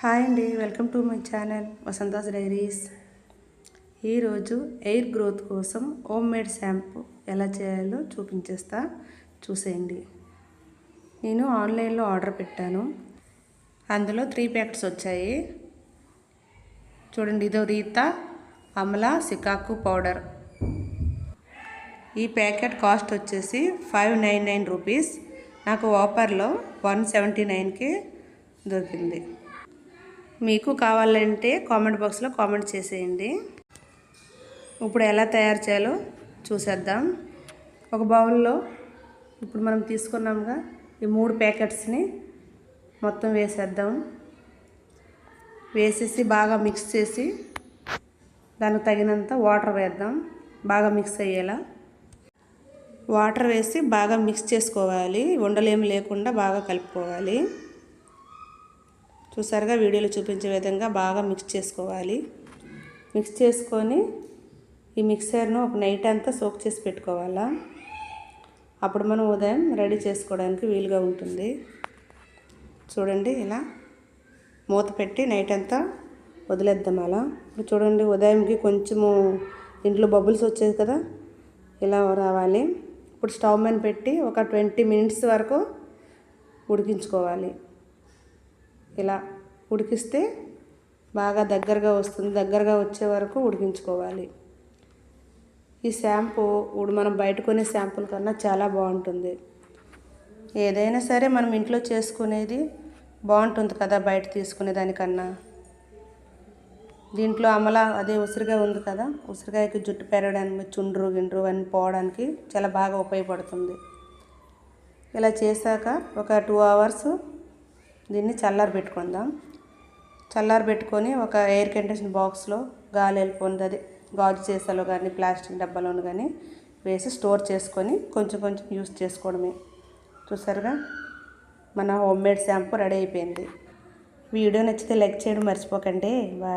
Hi అండి, welcome to my channel Vasantha's diaries. ఈరోజు air growth కోసం హోమ్ మేడ్ షాంపూ ఎలా చేయాలో చూసేయండి. నేను ఆన్లైన్లో ఆర్డర్ పెట్టాను. అందులో 3 ప్యాకెట్స్ వచ్చాయి. చూడండి, ఇదో రీతా అమలా సికాకు పౌడర్. ఈ ప్యాకెట్ కాస్ట్ వచ్చేసి 599 రూపీస్. నాకు ఆఫర్లో 179కి దొరికింది. మీకు కావాలంటే కామెంట్ బాక్స్లో కామెంట్ చేసేయండి. ఇప్పుడు ఎలా తయారు చేయాలో చూసేద్దాం. ఒక బౌల్లో ఇప్పుడు మనం తీసుకున్నాముగా ఈ 3 ప్యాకెట్స్ని మొత్తం వేసేద్దాం. వేసేసి బాగా మిక్స్ చేసి దానికి తగినంత వాటర్ వేద్దాం. బాగా మిక్స్ అయ్యేలా వాటర్ వేసి బాగా మిక్స్ చేసుకోవాలి. ఉండలేమి లేకుండా బాగా కలుపుకోవాలి. చూసారుగా, వీడియోలో చూపించే విధంగా బాగా మిక్స్ చేసుకోవాలి. మిక్స్ చేసుకొని ఈ మిక్సర్ను ఒక నైట్ అంతా సోక్ చేసి పెట్టుకోవాలా. అప్పుడు మనం ఉదయం రెడీ చేసుకోవడానికి వీలుగా ఉంటుంది. చూడండి, ఇలా మూత పెట్టి నైట్ అంతా వదిలేద్దాం. అలా ఇప్పుడు చూడండి, ఉదయంకి కొంచెము ఇంట్లో బబుల్స్ వచ్చేది కదా, ఇలా రావాలి. ఇప్పుడు స్టవ్ మీద పెట్టి ఒక 20 మినిట్స్ వరకు ఉడికించుకోవాలి. ఇలా ఉడికిస్తే బాగా దగ్గరగా వస్తుంది. దగ్గరగా వచ్చే వరకు ఉడికించుకోవాలి. ఈ షాంపూ ఇప్పుడు మనం బయట కొనే షాంపూల కన్నా చాలా బాగుంటుంది. ఏదైనా సరే మనం ఇంట్లో చేసుకునేది బాగుంటుంది కదా బయట తీసుకునే దానికన్నా. దీంట్లో అమలా అదే ఉసిరికాయ ఉంది కదా, ఉసిరికాయకి జుట్టు పెరగడానికి, చుండ్రు గిండ్రు అన్నీ పోవడానికి చాలా బాగా ఉపయోగపడుతుంది. ఇలా చేశాక ఒక 2 అవర్స్ దీన్ని చల్లారబెట్టుకుందాం. చల్లారబెట్టుకొని ఒక ఎయిర్ కండిషన్ బాక్స్లో గాలి వెళ్ళిపోతుంది గాజు సీసాలో కానీ ప్లాస్టిక్ డబ్బాలోను కానీ వేసి స్టోర్ చేసుకొని కొంచెం కొంచెం యూస్ చేసుకోవడమే. చూసారుగా, మన హోమ్ మేడ్ షాంపూ రెడీ అయిపోయింది. వీడియో నచ్చితే లైక్ చేయడం మర్చిపోకండి. బాయ్.